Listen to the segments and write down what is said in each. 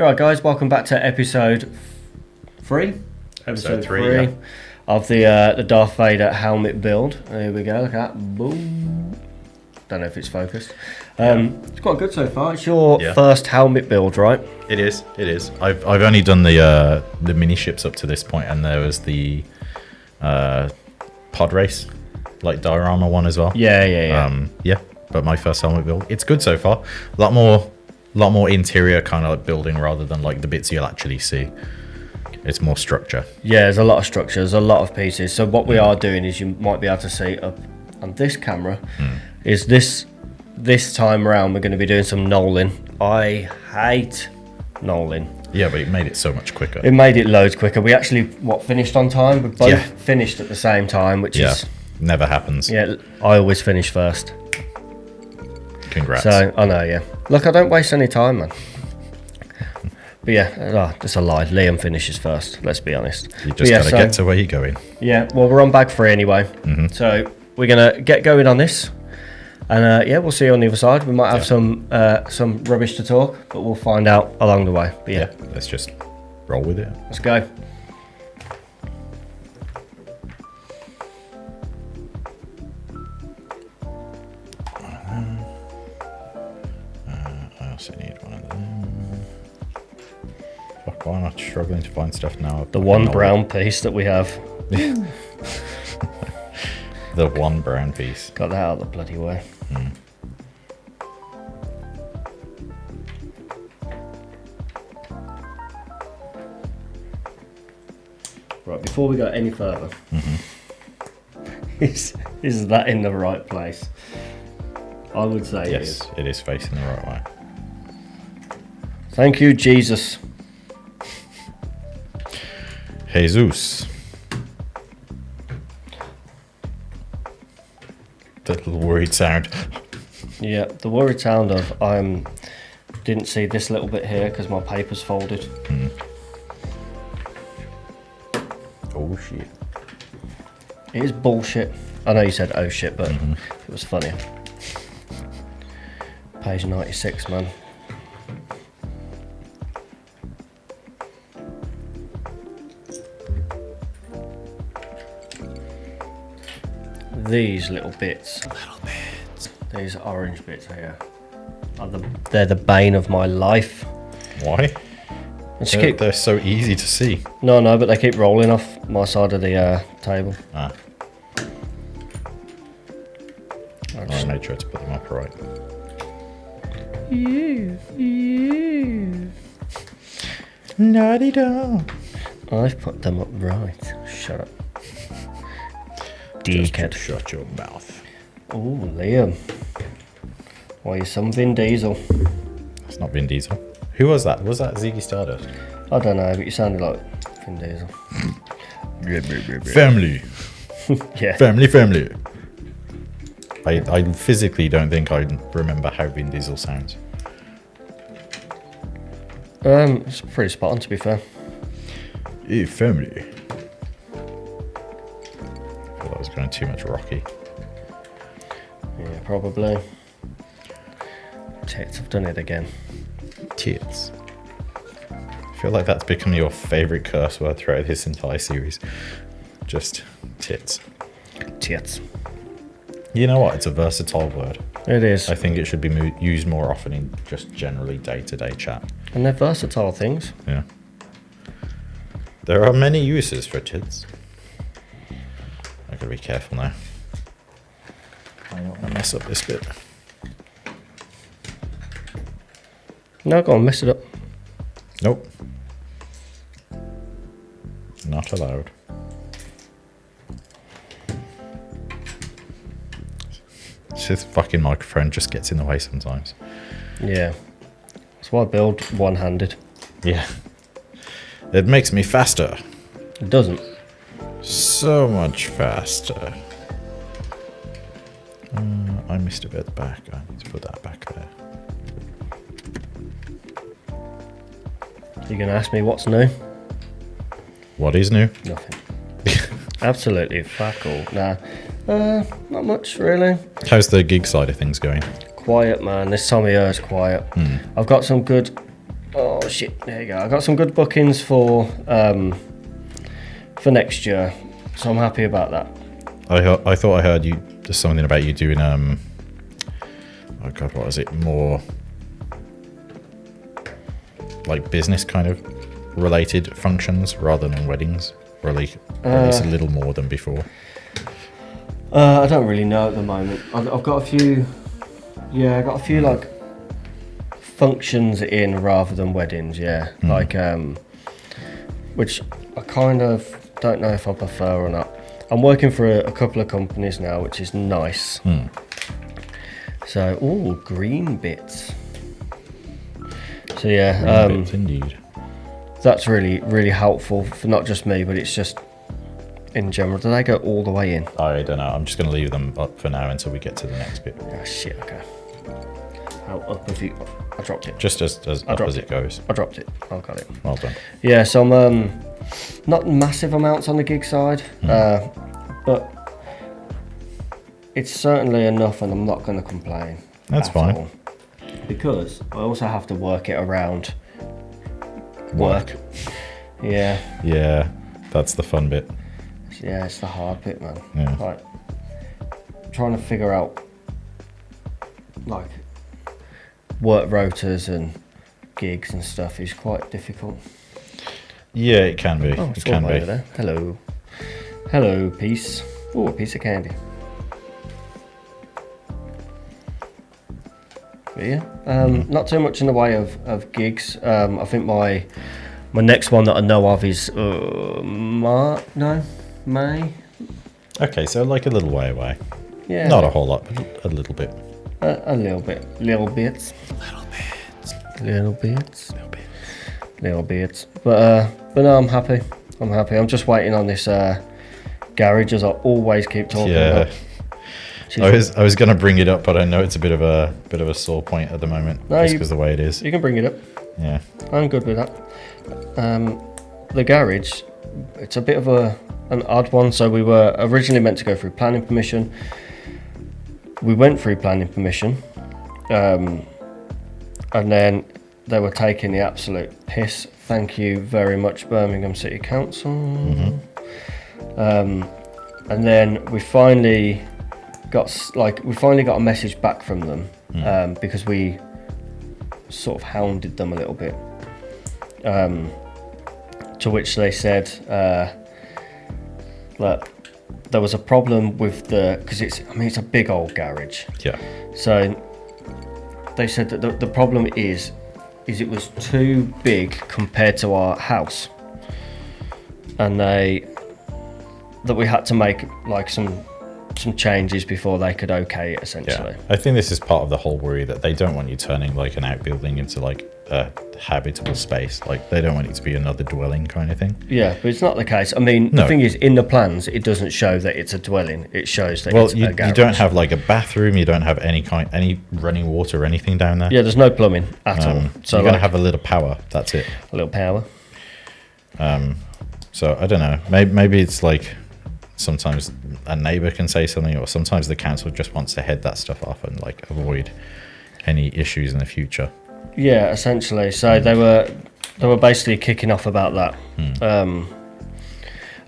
Alright guys, welcome back to episode 3. Episode 3 yeah. Of the Darth Vader Helmet build. There we go, look at that. Boom. Don't know if it's focused. It's quite good so far. It's your first helmet build, right? It is. I've only done the mini ships up to this point, and there was the pod race, like diorama one as well. Yeah. But my first helmet build, it's good so far. A lot more interior kind of like building rather than like the bits you'll actually see. It's more structure. Yeah, there's a lot of structure. There's a lot of pieces. So what we are doing is, you might be able to see up on this camera, is this time around we're going to be doing some knolling. I hate knolling. Yeah, but it made it so much quicker. It made it loads quicker. We actually finished on time. We both finished at the same time, which is never happens. Yeah, I always finish first. Congrats. So I know, yeah. Look, I don't waste any time, man. But yeah, that's a lie. Liam finishes first. Let's be honest. You just gotta get to where you're going. Yeah. Well, we're on bag 3 anyway. So we're gonna get going on this, and we'll see you on the other side. We might have some rubbish to talk, but we'll find out along the way. But yeah, let's just roll with it. Let's go. I also need one of them. Fuck, why am I struggling to find stuff now? The one brown piece that we have. The one brown piece. Got that out of the bloody way. Right, before we go any further, is that in the right place? I would say yes, it is facing the right way. Thank you, Jesus. Jesus. That little worried sound. Yeah, the worried sound of didn't see this little bit here because my paper's folded. Oh shit. It is bullshit. I know you said oh shit, but it was funnier. Page 96, man. These little bits, these orange bits here, they're the bane of my life. Why? They're so easy to see. No, but they keep rolling off my side of the table. I made sure to put them up right. Naughty dog. I've put them up right. Shut up. Dickhead. Shut your mouth. Oh, Liam. Why, you're some Vin Diesel. That's not Vin Diesel. Who was that? Was that Ziggy Stardust? I don't know, but you sounded like Vin Diesel. Family. Yeah. Family. I physically don't think I remember how Vin Diesel sounds. It's pretty spot on, to be fair. Hey, family. I thought I was going too much Rocky. Yeah, probably. Tits, I've done it again. Tits. I feel like that's become your favourite curse word throughout this entire series. Just tits. Tits. You know what? It's a versatile word. It is. I think it should be used more often in just generally day-to-day chat. And they're versatile things. Yeah. There are many uses for tits. I've got to be careful now. I don't want to mess up this bit. No, go on, mess it up. Nope. Not allowed. This fucking microphone just gets in the way sometimes. Yeah. That's why I build one-handed. Yeah. It makes me faster. It doesn't. So much faster. I missed a bit at the back. I need to put that back there. You're going to ask me what's new? What is new? Nothing. Absolutely fuck all. Nah. Not much really. How's the gig side of things going? Quiet, man. This time of year is quiet. I've got some good Oh shit! There you go. I got some good bookings for next year, so I'm happy about that. I thought I heard you something about you doing oh god, what is it? More like business kind of related functions rather than weddings, or at least a little more than before. I don't really know at the moment. I've got a few. Yeah, I got a few like functions in rather than weddings. Yeah, like which I kind of don't know if I prefer or not. I'm working for a couple of companies now, which is nice. So, green bits. So yeah, Green bits indeed. That's really helpful for not just me, but it's just in general. Do they go all the way in? I don't know. I'm just going to leave them up for now until we get to the next bit. Oh shit! Okay. How up have you? I dropped it. Just as up as it goes. I dropped it. I got it. Well done. Yeah, so I'm not massive amounts on the gig side, but it's certainly enough, and I'm not going to complain. That's fine. All. Because I also have to work it around work. Yeah. Yeah, that's the fun bit. Yeah, it's the hard bit, man. Yeah. Like trying to figure out like work rotas and gigs and stuff is quite difficult. Yeah, it can be. Oh, it can be. there. Hello, piece. Oh, a piece of candy. But yeah, not too much in the way of gigs. I think my next one that I know of is May. Okay, so like a little way away. Yeah. Not a whole lot, but a little bit. A little bit. Little bits. But no, I'm happy. I'm just waiting on this garage, as I always keep talking about. I was going to bring it up, but I know it's a bit of a sore point at the moment, just because the way it is. You can bring it up. Yeah, I'm good with that. The garage, it's a bit of an odd one. So we were originally meant to go through planning permission. We went through planning permission, and then they were taking the absolute piss. Thank you very much, Birmingham City Council. And then we finally got a message back from them because we sort of hounded them a little bit. To which they said that there was a problem with because it's a big old garage. Yeah. So they said that the problem is it was too big compared to our house, and that we had to make like some changes before they could okay it, essentially. Yeah. I think this is part of the whole worry that they don't want you turning like an outbuilding into like a habitable space. Like they don't want it to be another dwelling kind of thing. Yeah, but it's not the case. I mean, No. The thing is, in the plans, it doesn't show that it's a dwelling. It shows that it's a garage. You don't have like a bathroom. You don't have any running water or anything down there. Yeah, there's no plumbing at all. So you're going to have a little power. That's it. a little power. So I don't know. Maybe it's like sometimes a neighbour can say something, or sometimes the council just wants to head that stuff off and like avoid any issues in the future. Yeah, essentially. So they were basically kicking off about that,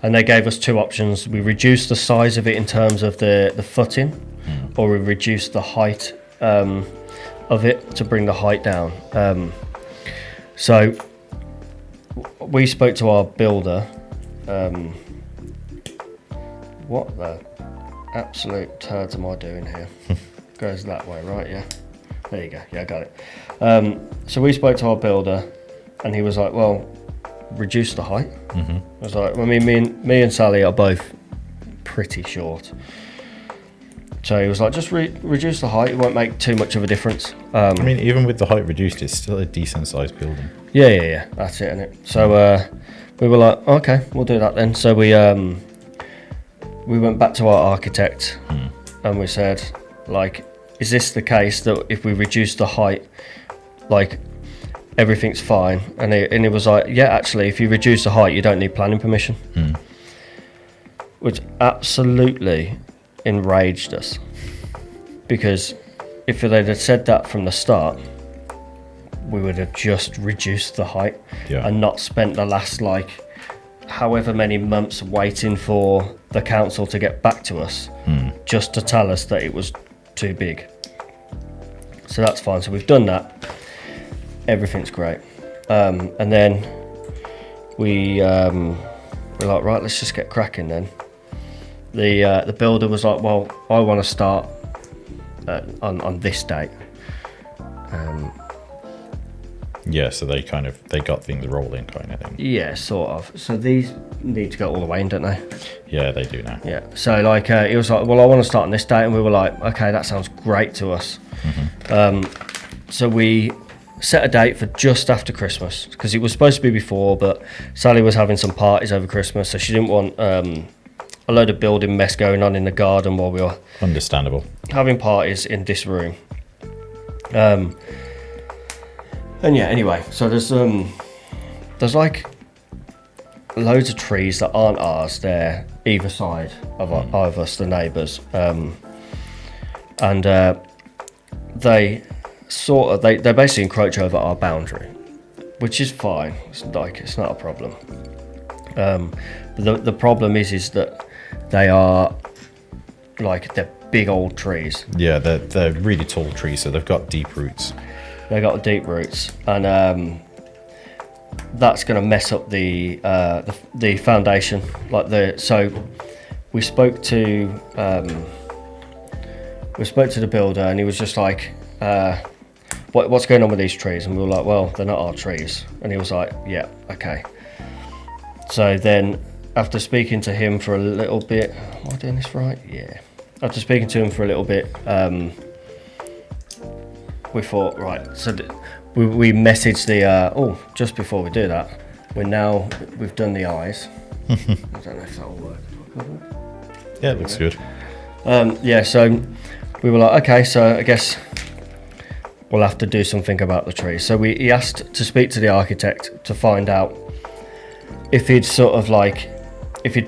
and they gave us two options. We reduced the size of it in terms of the footing, or we reduced the height of it to bring the height down. So we spoke to our builder. What the absolute turds am I doing here? Goes that way, right? Yeah. There you go. Yeah, I got it. So we spoke to our builder, and he was like, "Well, reduce the height." I was like, "I mean, me and Sally are both pretty short." So he was like, "Just reduce the height. It won't make too much of a difference." I mean, even with the height reduced, it's still a decent sized building. Yeah. That's it, isn't it? So we were like, "Okay, we'll do that then." So we went back to our architect, and we said, like, is this the case that if we reduce the height, like, everything's fine? And he was like, yeah, actually, if you reduce the height, you don't need planning permission. Which absolutely enraged us, because if they'd have said that from the start, we would have just reduced the height Yeah. and not spent the last like however many months waiting for the council to get back to us just to tell us that it was too big. So that's fine. So we've done that. Everything's great. And then we're like, right, let's just get cracking then. The builder was like, well, I want to start on this date. Yeah, so they got things rolling kind of thing. Yeah, sort of. So these need to go all the way in, don't they? Yeah, they do now. Yeah. So like, he was like, well, I want to start on this date, and we were like, okay, that sounds great to us. So we set a date for just after Christmas, because it was supposed to be before, but Sally was having some parties over Christmas, so she didn't want a load of building mess going on in the garden while we were Understandable. having parties in this room. And yeah, anyway, so there's like loads of trees that aren't ours. They're either side of us, the neighbours, and they basically encroach over our boundary, which is fine. It's not a problem. But the problem is that they are like, they're big old trees. Yeah, they're really tall trees, so they've got deep roots. They got deep roots, and that's going to mess up the foundation. So we spoke to the builder, and he was just like, what's going on with these trees? And we were like, well, they're not our trees. And he was like, yeah, okay. So then, after speaking to him for a little bit, am I doing this right? Yeah. After speaking to him for a little bit, we thought, right, so we messaged just before we do that, we've done the eyes. I don't know if that'll work. Yeah, it looks good. So we were like, okay, so I guess we'll have to do something about the tree. So he asked to speak to the architect to find out if he'd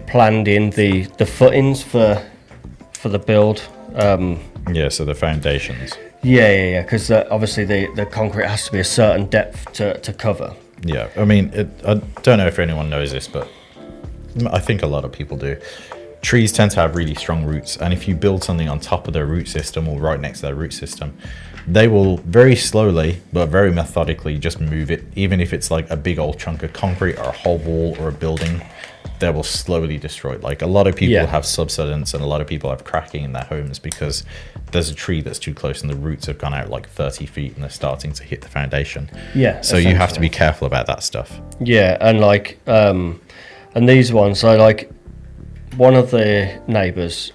planned in the footings for the build. Yeah, so the foundations. Yeah, because obviously the concrete has to be a certain depth to cover. Yeah, I mean, I don't know if anyone knows this, but I think a lot of people do. Trees tend to have really strong roots, and if you build something on top of their root system or right next to their root system, they will very slowly but very methodically just move it. Even if it's like a big old chunk of concrete or a whole wall or a building, they will slowly destroy it. Like, a lot of people have subsidence, and a lot of people have cracking in their homes because there's a tree that's too close and the roots have gone out like 30 feet and they're starting to hit the foundation. Yeah. So you have to be careful about that stuff. Yeah, and like, and these ones, so like, one of the neighbours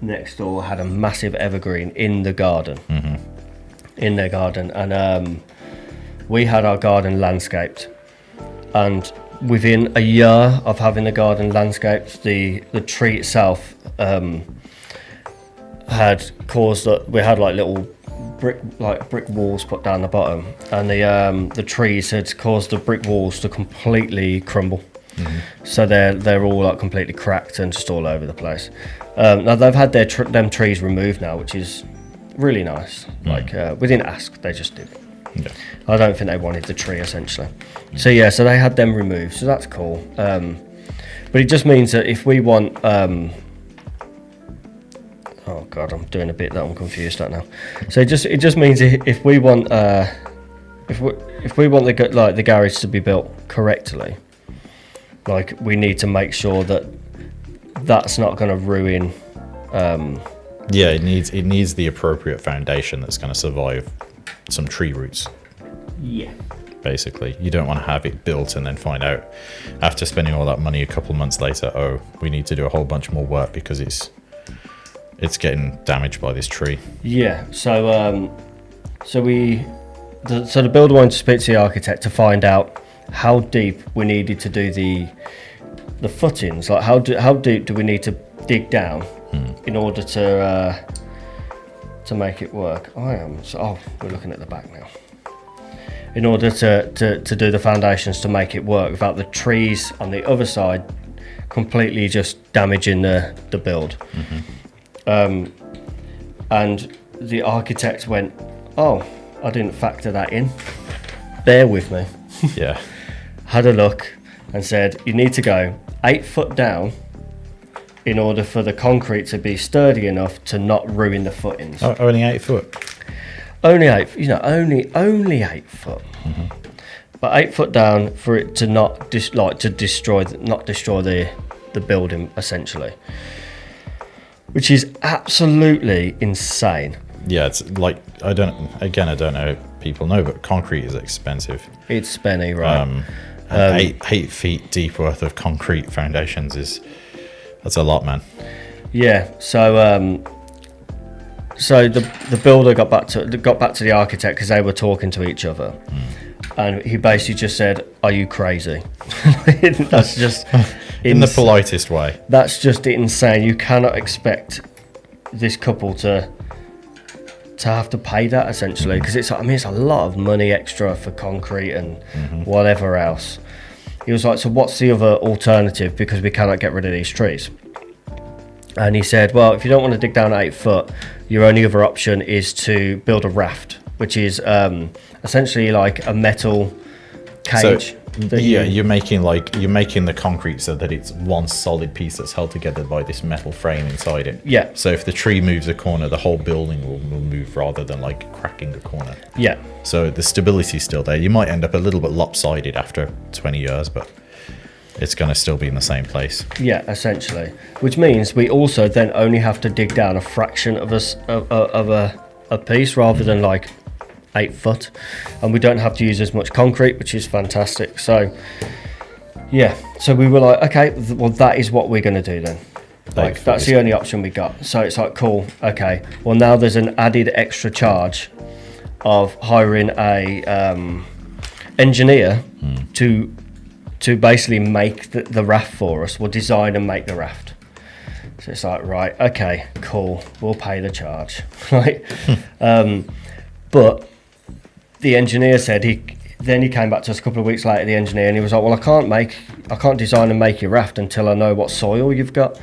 next door had a massive evergreen in the garden. In their garden, and we had our garden landscaped, and within a year of having the garden landscaped, the tree itself had caused that we had like little brick walls put down the bottom, and the trees had caused the brick walls to completely crumble. So they're all like completely cracked and just all over the place. Now they've had them trees removed now, which is really nice. Like, we didn't ask, they just did it. Yeah. I don't think they wanted the tree, essentially. So they had them removed, so that's cool. But it just means that if we want oh god, I'm doing a bit that I'm confused right now. So it just means if we want if we want the garage to be built correctly, like, we need to make sure that that's not going to ruin. Yeah, it needs the appropriate foundation that's going to survive some tree roots. Yeah. Basically, you don't want to have it built and then find out after spending all that money a couple of months later, oh, we need to do a whole bunch more work because it's getting damaged by this tree. Yeah. So the builder wanted to speak to the architect to find out how deep we needed to do the footings. Like, how deep do we need to dig down in order to make it work? We're looking at the back now. In order to do the foundations to make it work without the trees on the other side completely just damaging the build. And the architect went, oh, I didn't factor that in. bear with me. Yeah. Had a look and said, you need to go 8 foot down in order for the concrete to be sturdy enough to not ruin the footings. Oh, only 8 foot. Only 8, only 8 foot. But 8 foot down for it to not destroy the building, essentially, which is absolutely insane. Yeah, it's like I don't know if people know, but concrete is expensive. It's spenny, right? And 8 feet deep worth of concrete foundations that's a lot, man. Yeah. So the builder got back to the architect because they were talking to each other, and he basically just said, "Are you crazy?" That's just in the politest way. That's just insane. You cannot expect this couple to have to pay that, essentially, because it's a lot of money extra for concrete and whatever else. He was like, so what's the other alternative, because we cannot get rid of these trees? And he said, well, if you don't want to dig down 8 foot, your only other option is to build a raft, which is essentially like a metal cage. So, you're making the concrete so that it's one solid piece that's held together by this metal frame inside it. Yeah. So if the tree moves a corner, the whole building will move rather than like cracking the corner. Yeah. So the stability's still there. You might end up a little bit lopsided after 20 years, but it's going to still be in the same place. Yeah, essentially. Which means we also then only have to dig down a fraction of a piece rather than like 8 foot, and we don't have to use as much concrete, which is fantastic. So yeah, so we were like, okay, well, that is what we're going to do then. Like, that's the only option we got. So it's like, cool, okay, well, now there's an added extra charge of hiring a engineer to basically make the raft for us. We'll design and make the raft. So it's like, right, okay, cool, we'll pay the charge. Right. But the engineer said he came back to us a couple of weeks later, the engineer, and he was like, well, I can't design and make your raft until I know what soil you've got.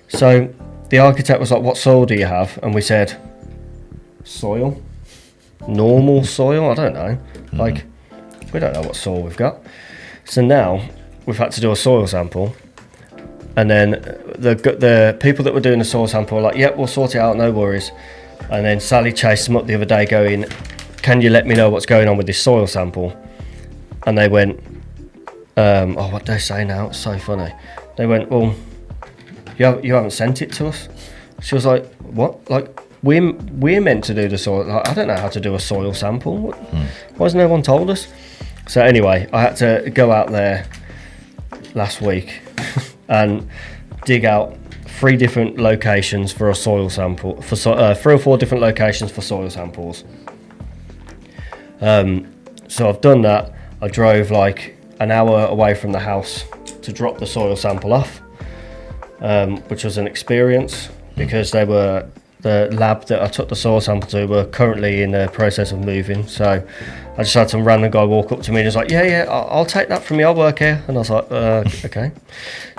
So the architect was like, what soil do you have? And we said, soil? Normal soil? I don't know. Like, we don't know what soil we've got. So now we've had to do a soil sample. And then the people that were doing the soil sample were like, yep, we'll sort it out, no worries. And then Sally chased them up the other day going, can you let me know what's going on with this soil sample? And they went, what do they say now? It's so funny. They went, well, you haven't sent it to us. She was like, what? Like, we're meant to do the soil. Like, I don't know how to do a soil sample. Why has no one told us? So anyway, I had to go out there last week and dig out 3 different locations for a soil sample, for 3 or 4 different locations for soil samples. So I've done that. I drove like an hour away from the house to drop the soil sample off, which was an experience because the lab that I took the soil sample to were currently in the process of moving. So I just had some random guy walk up to me and was like, yeah, I'll take that from you, I'll work here. And I was like, okay.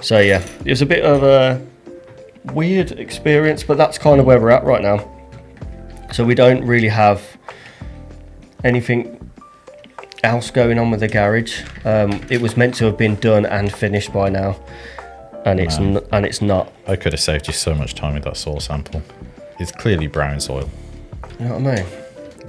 So yeah, it was a bit of a weird experience, but that's kind of where we're at right now. So we don't really have anything else going on with the garage. It was meant to have been done and finished by now, and it's not. I could have saved you so much time with that soil sample. It's clearly brown soil. You know what I mean?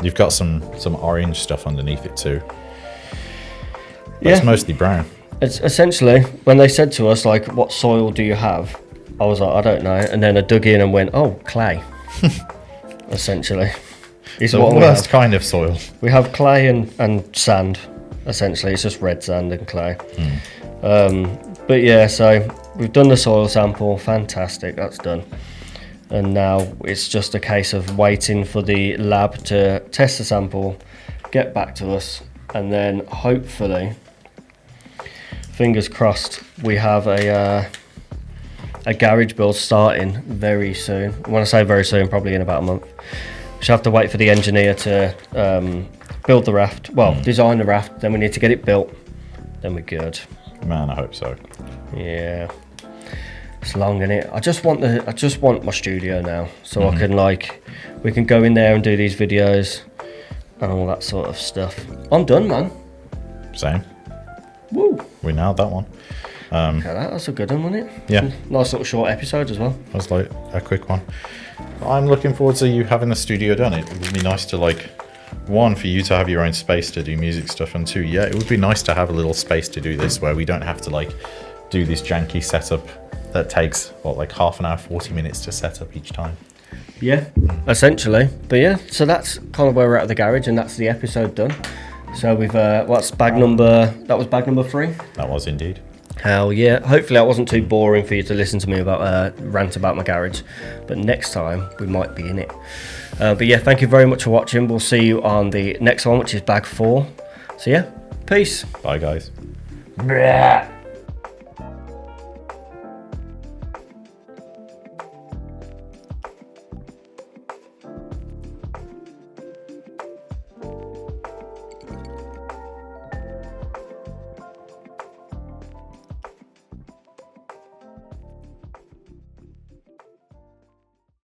You've got some orange stuff underneath it too. But Yeah, it's mostly brown. It's essentially, when they said to us like, what soil do you have, I was like, I don't know. And then I dug in and went, oh, clay. Essentially, It's the worst kind of soil. We have clay and sand. Essentially, it's just red sand and clay. But yeah, so we've done the soil sample. Fantastic, that's done. And now it's just a case of waiting for the lab to test the sample, get back to us, and then hopefully, fingers crossed, we have a garage build starting very soon. When I say very soon, probably in about a month. We should have to wait for the engineer to build the raft. Well, design the raft. Then we need to get it built. Then we're good. Man, I hope so. Yeah, it's long, isn't it? I just want my studio now, so I can we can go in there and do these videos. and all that sort of stuff. I'm done, man. Same. Woo. We nailed that one. Okay, that's a good one, wasn't it? Yeah. Nice little short episode as well. That was like a quick one. I'm looking forward to you having the studio done. It would be nice to like, one, for you to have your own space to do music stuff, and two, yeah, it would be nice to have a little space to do this where we don't have to like do this janky setup that takes what, like half an hour, 40 minutes to set up each time. Yeah, essentially. But yeah, so that's kind of where we're at the garage, and that's the episode done. So we've that was bag number 3. That was indeed. Hell yeah. Hopefully that wasn't too boring for you to listen to me about rant about my garage, but next time we might be in it. But yeah, thank you very much for watching. We'll see you on the next one, which is bag 4. So yeah, peace. Bye guys. Blah.